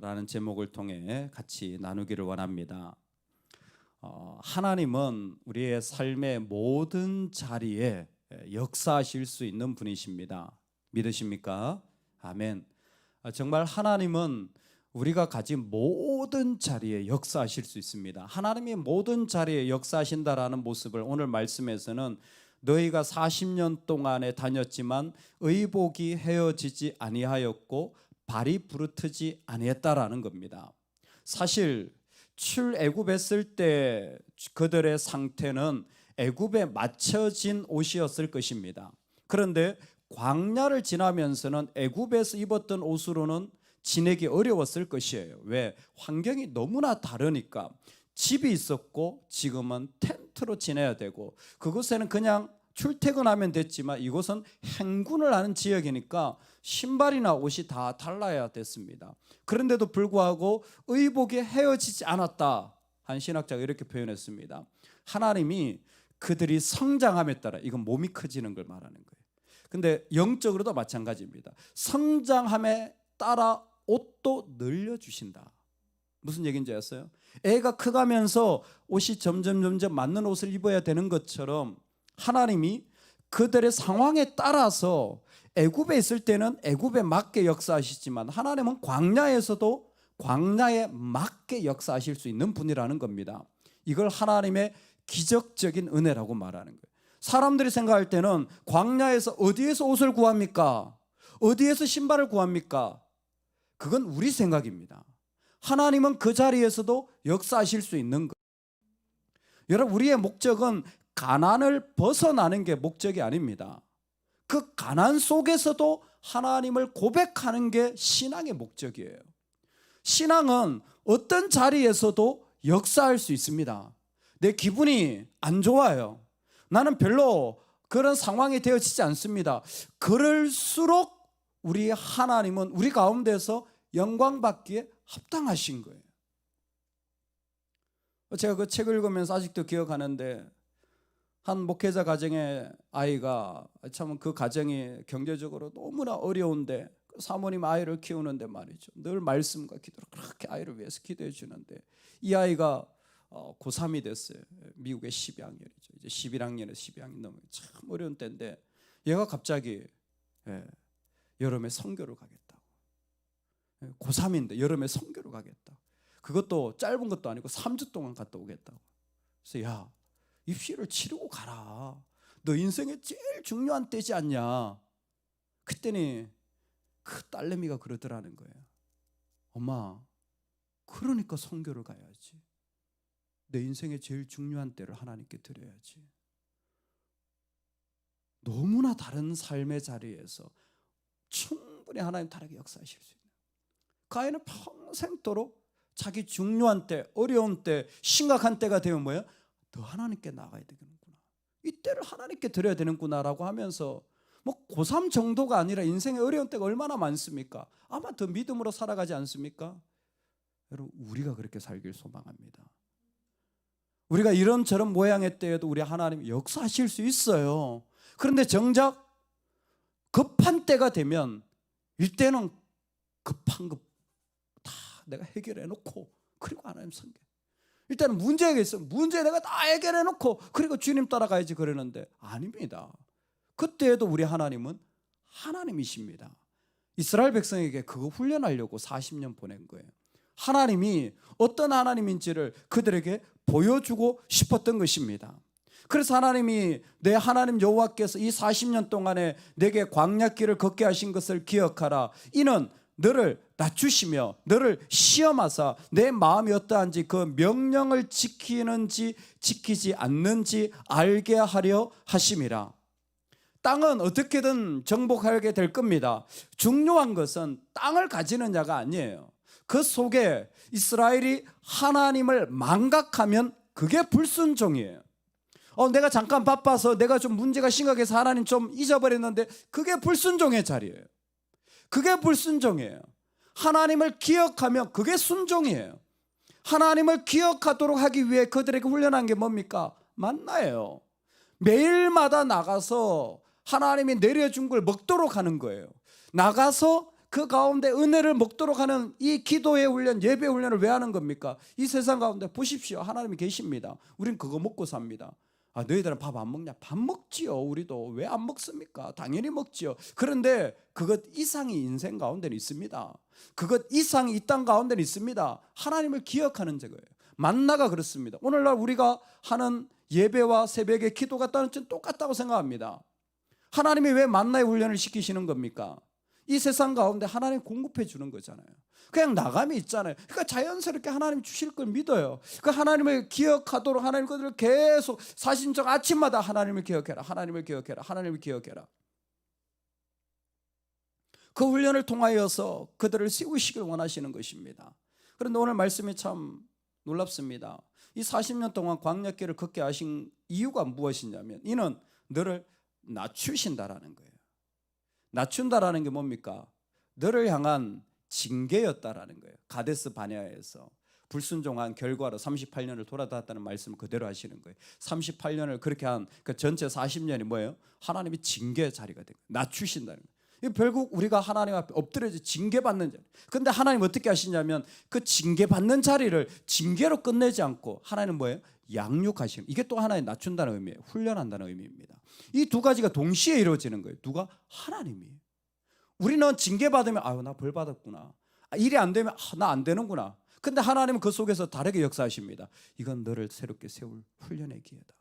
라는 제목을 통해 같이 나누기를 원합니다. 하나님은 우리의 삶의 모든 자리에 역사하실 수 있는 분이십니다. 믿으십니까? 아멘. 정말 하나님은 우리가 가진 모든 자리에 역사하실 수 있습니다. 하나님이 모든 자리에 역사하신다라는 모습을 오늘 말씀에서는 너희가 40년 동안에 다녔지만 의복이 헤어지지 아니하였고 발이 부르트지 아니했다라는 겁니다. 사실 출애굽했을 때 그들의 상태는 애굽에 맞춰진 옷이었을 것입니다. 그런데 광야를 지나면서는 애굽에서 입었던 옷으로는 지내기 어려웠을 것이에요. 왜? 환경이 너무나 다르니까. 집이 있었고 지금은 텐트로 지내야 되고, 그곳에는 그냥 출퇴근하면 됐지만 이곳은 행군을 하는 지역이니까 신발이나 옷이 다 달라야 됐습니다. 그런데도 불구하고 의복이 헤어지지 않았다. 한 신학자가 이렇게 표현했습니다. 하나님이 그들이 성장함에 따라, 이건 몸이 커지는 걸 말하는 거예요. 근데 영적으로도 마찬가지입니다. 성장함에 따라 옷도 늘려주신다. 무슨 얘기인지 아세요? 애가 커가면서 옷이 점점 맞는 옷을 입어야 되는 것처럼 하나님이 그들의 상황에 따라서 애굽에 있을 때는 애굽에 맞게 역사하시지만 하나님은 광야에서도 광야에 맞게 역사하실 수 있는 분이라는 겁니다. 이걸 하나님의 기적적인 은혜라고 말하는 거예요. 사람들이 생각할 때는 광야에서 어디에서 옷을 구합니까? 어디에서 신발을 구합니까? 그건 우리 생각입니다. 하나님은 그 자리에서도 역사하실 수 있는 거예요. 여러분, 우리의 목적은 가난을 벗어나는 게 목적이 아닙니다. 그 가난 속에서도 하나님을 고백하는 게 신앙의 목적이에요. 신앙은 어떤 자리에서도 역사할 수 있습니다. 내 기분이 안 좋아요. 나는 별로 그런 상황이 되어지지 않습니다. 그럴수록 우리 하나님은 우리 가운데서 영광받기에 합당하신 거예요. 제가 그 책을 읽으면서 아직도 기억하는데, 한 목회자 가정의 아이가, 참 그 가정이 경제적으로 너무나 어려운데 사모님 아이를 키우는데 말이죠, 늘 말씀과 기도로 그렇게 아이를 위해서 기도해 주는데, 이 아이가 고3이 됐어요. 미국의 12학년이죠. 이제 11학년에서 12학년 넘어요. 참 어려운 때인데 얘가 갑자기 여름에 선교를 가겠다고. 고3인데 여름에 선교를 가겠다. 그것도 짧은 것도 아니고 3주 동안 갔다 오겠다고. 그래서 야, 입시를 치르고 가라. 너 인생의 제일 중요한 때지 않냐. 그때니 그 딸내미가 그러더라는 거예요. 엄마, 그러니까 선교를 가야지. 내 인생의 제일 중요한 때를 하나님께 드려야지. 너무나 다른 삶의 자리에서 충분히 하나님 다르게 역사하실 수 있는, 그 아이는 평생도록 자기 중요한 때, 어려운 때, 심각한 때가 되면 뭐예요? 더 하나님께 나가야 되겠구나, 이 때를 하나님께 드려야 되는구나라고 하면서, 뭐 고3 정도가 아니라 인생의 어려운 때가 얼마나 많습니까? 아마 더 믿음으로 살아가지 않습니까? 여러분, 우리가 그렇게 살길 소망합니다. 우리가 이런저런 모양의 때에도 우리 하나님 역사하실 수 있어요. 그런데 정작 급한 때가 되면, 이때는 급한 것 다 내가 해결해 놓고 그리고 하나님 섬겨. 일단은 문제가 있어, 문제 내가 다 해결해 놓고 그리고 주님 따라가야지 그러는데 아닙니다. 그때에도 우리 하나님은 하나님이십니다. 이스라엘 백성에게 그거 훈련하려고 40년 보낸 거예요. 하나님이 어떤 하나님인지를 그들에게 보여주고 싶었던 것입니다. 그래서 하나님이, 내 하나님 여호와께서 이 40년 동안에 내게 광야길을 걷게 하신 것을 기억하라. 이는 너를 낮추시며 너를 시험하사 내 마음이 어떠한지 그 명령을 지키는지 지키지 않는지 알게 하려 하심이라. 땅은 어떻게든 정복하게 될 겁니다. 중요한 것은 땅을 가지는 자가 아니에요. 그 속에 이스라엘이 하나님을 망각하면 그게 불순종이에요. 내가 잠깐 바빠서, 내가 좀 문제가 심각해서 하나님 좀 잊어버렸는데, 그게 불순종의 자리예요. 그게 불순종이에요. 하나님을 기억하면 그게 순종이에요. 하나님을 기억하도록 하기 위해 그들에게 훈련한 게 뭡니까? 만나예요. 매일마다 나가서 하나님이 내려준 걸 먹도록 하는 거예요. 나가서 그 가운데 은혜를 먹도록 하는 이 기도의 훈련, 예배 훈련을 왜 하는 겁니까? 이 세상 가운데 보십시오. 하나님이 계십니다. 우린 그거 먹고 삽니다. 아, 너희들은 밥 안 먹냐? 밥 먹지요. 우리도. 왜 안 먹습니까? 당연히 먹지요. 그런데 그것 이상이 인생 가운데는 있습니다. 그것 이상이 이 땅 가운데는 있습니다. 하나님을 기억하는 거예요. 만나가 그렇습니다. 오늘날 우리가 하는 예배와 새벽의 기도가 똑같다고 생각합니다. 하나님이 왜 만나의 훈련을 시키시는 겁니까? 이 세상 가운데 하나님 공급해 주는 거잖아요. 그냥 나감이 있잖아요. 그러니까 자연스럽게 하나님 주실 걸 믿어요. 그 하나님을 기억하도록 하나님 것들을 계속 사신적 아침마다 하나님을 기억해라. 하나님을 기억해라. 하나님을 기억해라. 그 훈련을 통하여서 그들을 세우시길 원하시는 것입니다. 그런데 오늘 말씀이 참 놀랍습니다. 이 40년 동안 광야길을 걷게 하신 이유가 무엇이냐면 이는 너를 낮추신다라는 거예요. 낮춘다라는 게 뭡니까? 너를 향한 징계였다라는 거예요. 가데스 바네아에서 불순종한 결과로 38년을 돌아다녔다는 말씀을 그대로 하시는 거예요. 38년을 그렇게 한 그 전체 40년이 뭐예요? 하나님이 징계의 자리가 된 거예요. 낮추신다는 거예요. 결국 우리가 하나님 앞에 엎드려서 징계받는 자리. 그런데 하나님 어떻게 하시냐면 그 징계받는 자리를 징계로 끝내지 않고 하나님은 뭐예요? 양육하시는. 이게 또 하나의 낮춘다는 의미예요. 훈련한다는 의미입니다. 이 두 가지가 동시에 이루어지는 거예요. 누가? 하나님이. 우리는 징계받으면 아유 나 벌 받았구나. 일이 안 되면 나 안 되는구나. 근데 하나님은 그 속에서 다르게 역사하십니다. 이건 너를 새롭게 세울 훈련의 기회다.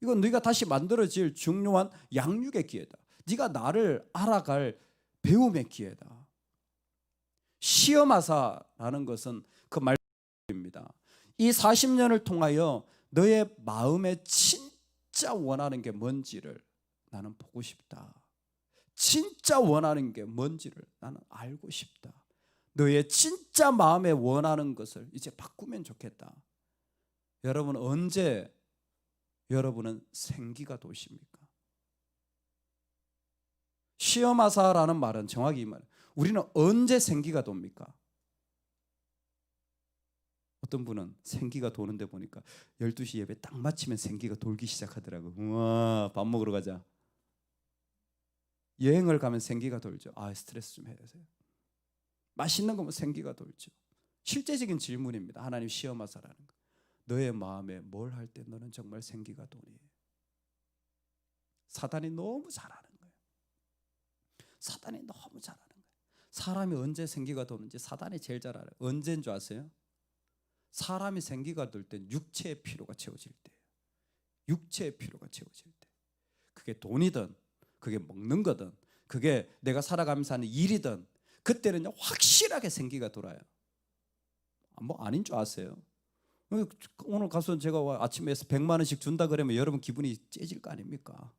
이건 네가 다시 만들어질 중요한 양육의 기회다. 네가 나를 알아갈 배움의 기회다. 시험하사라는 것은 그 말입니다. 이 40년을 통하여 너의 마음에 진짜 원하는 게 뭔지를 나는 보고 싶다. 진짜 원하는 게 뭔지를 나는 알고 싶다. 너의 진짜 마음에 원하는 것을 이제 바꾸면 좋겠다. 여러분 언제 여러분은 생기가 도십니까? 시험하사라는 말은 정확히 이 말. 우리는 언제 생기가 돕니까? 어떤 분은 생기가 도는데 보니까 12시 예배 딱 마치면 생기가 돌기 시작하더라고요. 우와, 밥 먹으러 가자. 여행을 가면 생기가 돌죠. 아, 스트레스 좀 해야 돼요. 맛있는 거면 생기가 돌죠. 실제적인 질문입니다. 하나님 시험하사라는 거. 너의 마음에 뭘 할 때 너는 정말 생기가 도니? 사단이 너무 잘하는 거예요. 사단이 너무 잘하는 거예요. 사람이 언제 생기가 도는지 사단이 제일 잘 알아요. 언제인 줄 아세요? 사람이 생기가 돌 땐 육체의 피로가 채워질 때예요. 육체의 피로가 채워질 때. 그게 돈이든 그게 먹는 거든 그게 내가 살아가면서 하는 일이든 그때는요 확실하게 생기가 돌아요. 뭐 아닌 줄 아세요? 오늘 가서 제가 아침에 100만 원씩 준다 그러면 여러분 기분이 째질 거 아닙니까?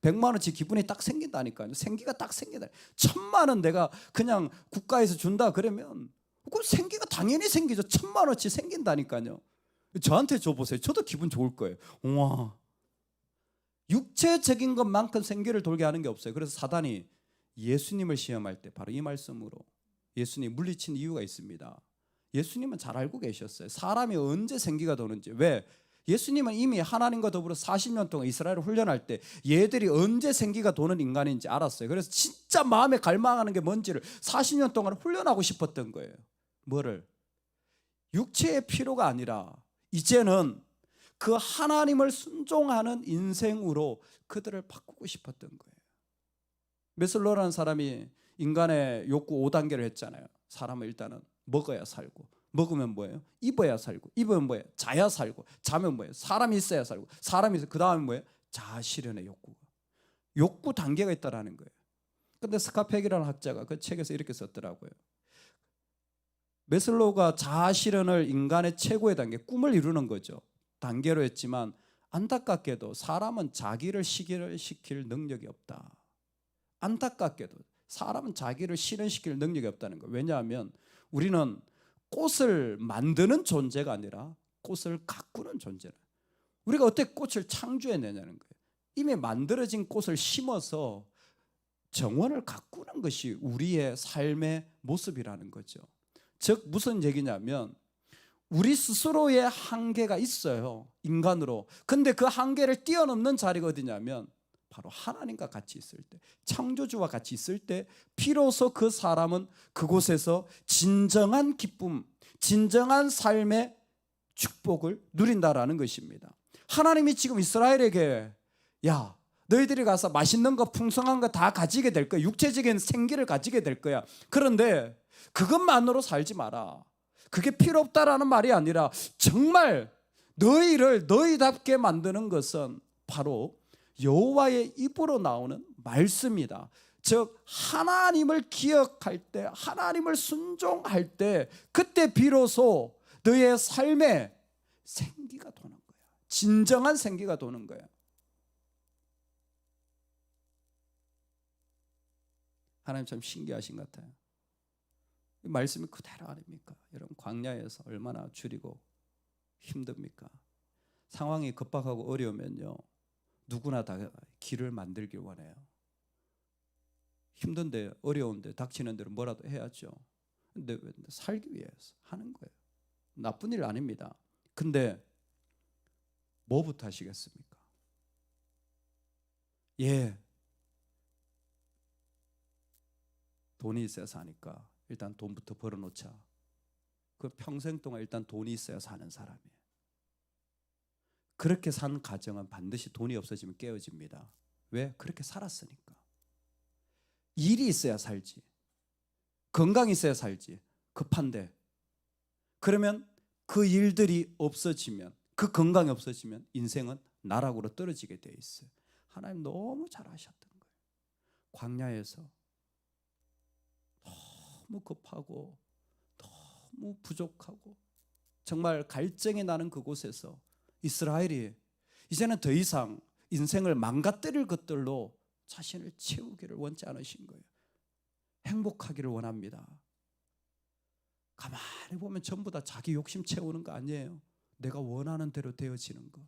100만 원씩 기분이 딱 생긴다니까요. 생기가 딱 생긴다. 1000만 원 내가 그냥 국가에서 준다 그러면 그 생기가 당연히 생기죠. 1000만 원치 생긴다니까요. 저한테 줘보세요. 저도 기분 좋을 거예요. 우와. 육체적인 것만큼 생기를 돌게 하는 게 없어요. 그래서 사단이 예수님을 시험할 때 바로 이 말씀으로 예수님 물리친 이유가 있습니다. 예수님은 잘 알고 계셨어요. 사람이 언제 생기가 도는지. 왜? 예수님은 이미 하나님과 더불어 40년 동안 이스라엘을 훈련할 때 얘들이 언제 생기가 도는 인간인지 알았어요. 그래서 진짜 마음에 갈망하는 게 뭔지를 40년 동안 훈련하고 싶었던 거예요. 뭐를? 육체의 피로가 아니라 이제는 그 하나님을 순종하는 인생으로 그들을 바꾸고 싶었던 거예요. 메슬로라는 사람이 인간의 욕구 5단계를 했잖아요. 사람은 일단은 먹어야 살고, 먹으면 뭐예요? 입어야 살고, 입으면 뭐예요? 자야 살고, 자면 뭐예요? 사람이 있어야 살고, 사람이 있어. 그 다음에 뭐예요? 자아실현의 욕구가. 욕구 단계가 있다라는 거예요. 근데 스카펙이라는 학자가 그 책에서 이렇게 썼더라고요. 메슬로우가 자아실현을 인간의 최고의 단계, 꿈을 이루는 거죠. 단계로 했지만 안타깝게도 사람은 자기를 실현시킬 능력이 없다. 안타깝게도 사람은 자기를 실현시킬 능력이 없다는 거예요. 왜냐하면 우리는 꽃을 만드는 존재가 아니라 꽃을 가꾸는 존재라. 우리가 어떻게 꽃을 창조해내냐는 거예요. 이미 만들어진 꽃을 심어서 정원을 가꾸는 것이 우리의 삶의 모습이라는 거죠. 즉 무슨 얘기냐면 우리 스스로의 한계가 있어요. 인간으로. 근데 그 한계를 뛰어넘는 자리가 어디냐면 바로 하나님과 같이 있을 때, 창조주와 같이 있을 때 비로소 그 사람은 그곳에서 진정한 기쁨, 진정한 삶의 축복을 누린다라는 것입니다. 하나님이 지금 이스라엘에게 야, 너희들이 가서 맛있는 거 풍성한 거 다 가지게 될 거야. 육체적인 생기를 가지게 될 거야. 그런데 그것만으로 살지 마라. 그게 필요 없다라는 말이 아니라 정말 너희를 너희답게 만드는 것은 바로 여호와의 입으로 나오는 말씀이다. 즉 하나님을 기억할 때, 하나님을 순종할 때, 그때 비로소 너의 삶에 생기가 도는 거야. 진정한 생기가 도는 거야. 하나님 참 신기하신 것 같아요. 이 말씀이 그대로 아닙니까? 여러분, 광야에서 얼마나 줄이고 힘듭니까? 상황이 급박하고 어려우면요, 누구나 다 길을 만들길 원해요. 힘든데, 어려운데 닥치는 대로 뭐라도 해야죠. 근데 살기 위해서 하는 거예요. 나쁜 일 아닙니다. 근데 뭐부터 하시겠습니까? 예, 돈이 있어야 사니까 일단 돈부터 벌어놓자. 그 평생 동안 일단 돈이 있어야 사는 사람이에요. 그렇게 산 가정은 반드시 돈이 없어지면 깨어집니다. 왜? 그렇게 살았으니까. 일이 있어야 살지, 건강이 있어야 살지. 급한데, 그러면 그 일들이 없어지면, 그 건강이 없어지면 인생은 나락으로 떨어지게 돼 있어요. 하나님 너무 잘하셨던 거예요. 광야에서 너무 급하고 너무 부족하고 정말 갈증이 나는 그곳에서 이스라엘이 이제는 더 이상 인생을 망가뜨릴 것들로 자신을 채우기를 원치 않으신 거예요. 행복하기를 원합니다. 가만히 보면 전부 다 자기 욕심 채우는 거 아니에요. 내가 원하는 대로 되어지는 거.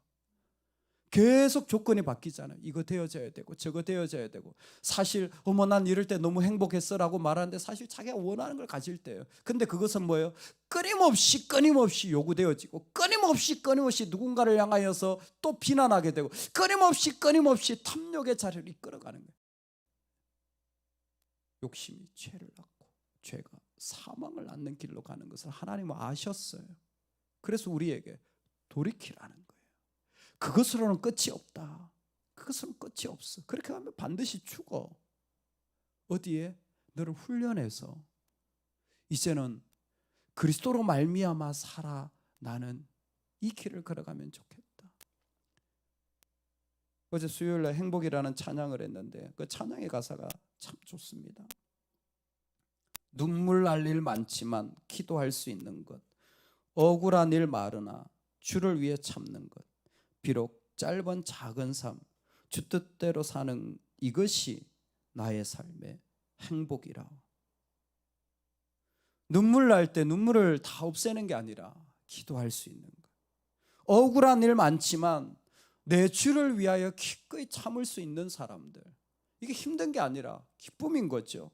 계속 조건이 바뀌잖아요. 이거 되어져야 되고 저거 되어져야 되고. 사실 어머 난 이럴 때 너무 행복했어 라고 말하는데 사실 자기가 원하는 걸 가질 때예요. 근데 그것은 뭐예요? 끊임없이 요구되어지고 끊임없이 누군가를 향하여서 또 비난하게 되고 끊임없이 탐욕의 자리를 이끌어가는 거예요. 욕심이 죄를 낳고 죄가 사망을 낳는 길로 가는 것을 하나님은 아셨어요. 그래서 우리에게 돌이키라는 거예요. 그것으로는 끝이 없다. 그것으로는 끝이 없어. 그렇게 하면 반드시 죽어. 어디에? 너를 훈련해서 이제는 그리스도로 말미암아 살아 나는 이 길을 걸어가면 좋겠다. 어제 수요일날 행복이라는 찬양을 했는데 그 찬양의 가사가 참 좋습니다. 눈물 날 일 많지만 기도할 수 있는 것, 억울한 일 많으나 주를 위해 참는 것, 비록 짧은 작은 삶, 주 뜻대로 사는 이것이 나의 삶의 행복이라. 눈물 날 때 눈물을 다 없애는 게 아니라 기도할 수 있는 것. 억울한 일 많지만 내 주를 위하여 기꺼이 참을 수 있는 사람들. 이게 힘든 게 아니라 기쁨인 거죠.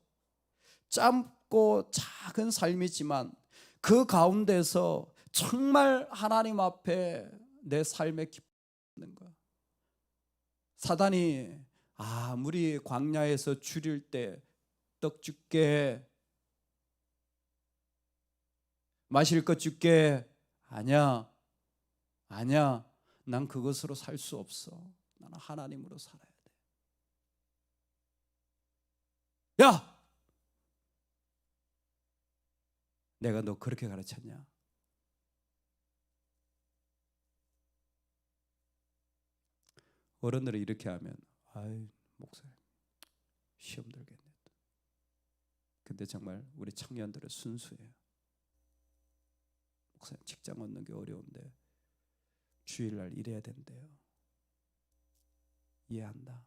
짧고 작은 삶이지만 그 가운데서 정말 하나님 앞에 내 삶의 기쁨인 거. 사단이 아무리 광야에서 줄일 때 떡 줄게, 마실 것 줄게. 아니야. 난 그것으로 살 수 없어. 나는 하나님으로 살아야 돼. 야! 내가 너 그렇게 가르쳤냐? 어른들이 이렇게 하면 아이 목사님 시험 들겠네. 근데 정말 우리 청년들은 순수해요. 목사님 직장 얻는 게 어려운데 주일날 일해야 된대요. 이해한다.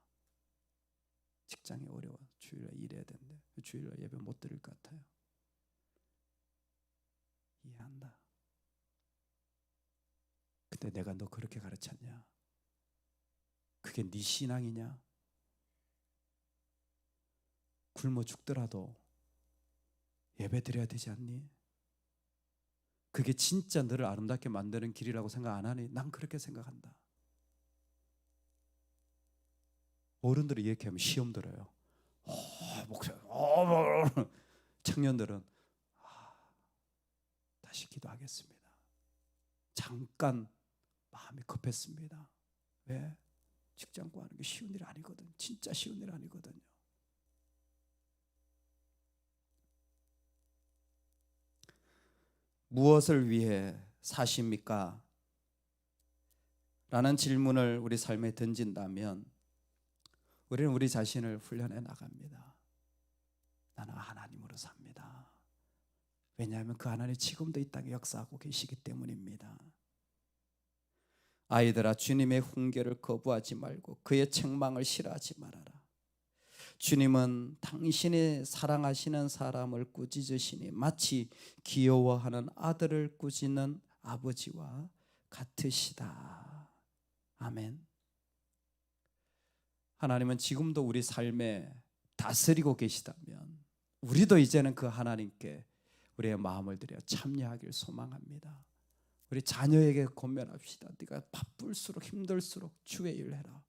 직장이 어려워. 주일날 일해야 된대. 주일날 예배 못 드릴 것 같아요. 이해한다. 근데 내가 너 그렇게 가르쳤냐? 그게 네 신앙이냐? 굶어 죽더라도 예배 드려야 되지 않니? 그게 진짜 너를 아름답게 만드는 길이라고 생각 안 하니? 난 그렇게 생각한다. 어른들이 이렇게 하면 시험 들어요. 목사님, 청년들은 다시 기도하겠습니다. 잠깐 마음이 급했습니다. 왜? 직장 구하는 게 쉬운 일 아니거든. 진짜 쉬운 일 아니거든요. 무엇을 위해 사십니까? 라는 질문을 우리 삶에 던진다면 우리는 우리 자신을 훈련해 나갑니다. 나는 하나님으로 삽니다. 왜냐하면 그 하나님 지금도 이 땅에 역사하고 계시기 때문입니다. 아이들아, 주님의 훈계를 거부하지 말고 그의 책망을 싫어하지 말아라. 주님은 당신이 사랑하시는 사람을 꾸짖으시니 마치 귀여워하는 아들을 꾸짖는 아버지와 같으시다. 아멘. 하나님은 지금도 우리 삶에 다스리고 계시다면 우리도 이제는 그 하나님께 우리의 마음을 들여 참여하길 소망합니다. 우리 자녀에게 권면합시다. 네가 바쁠수록 힘들수록 주의 일을 해라.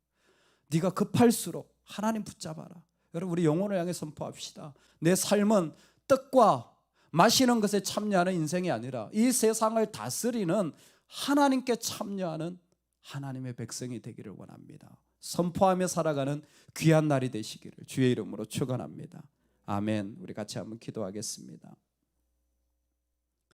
네가 급할수록 하나님 붙잡아라. 여러분, 우리 영혼을 향해 선포합시다. 내 삶은 떡과 마시는 것에 참여하는 인생이 아니라 이 세상을 다스리는 하나님께 참여하는 하나님의 백성이 되기를 원합니다. 선포하며 살아가는 귀한 날이 되시기를 주의 이름으로 축원합니다. 아멘. 우리 같이 한번 기도하겠습니다.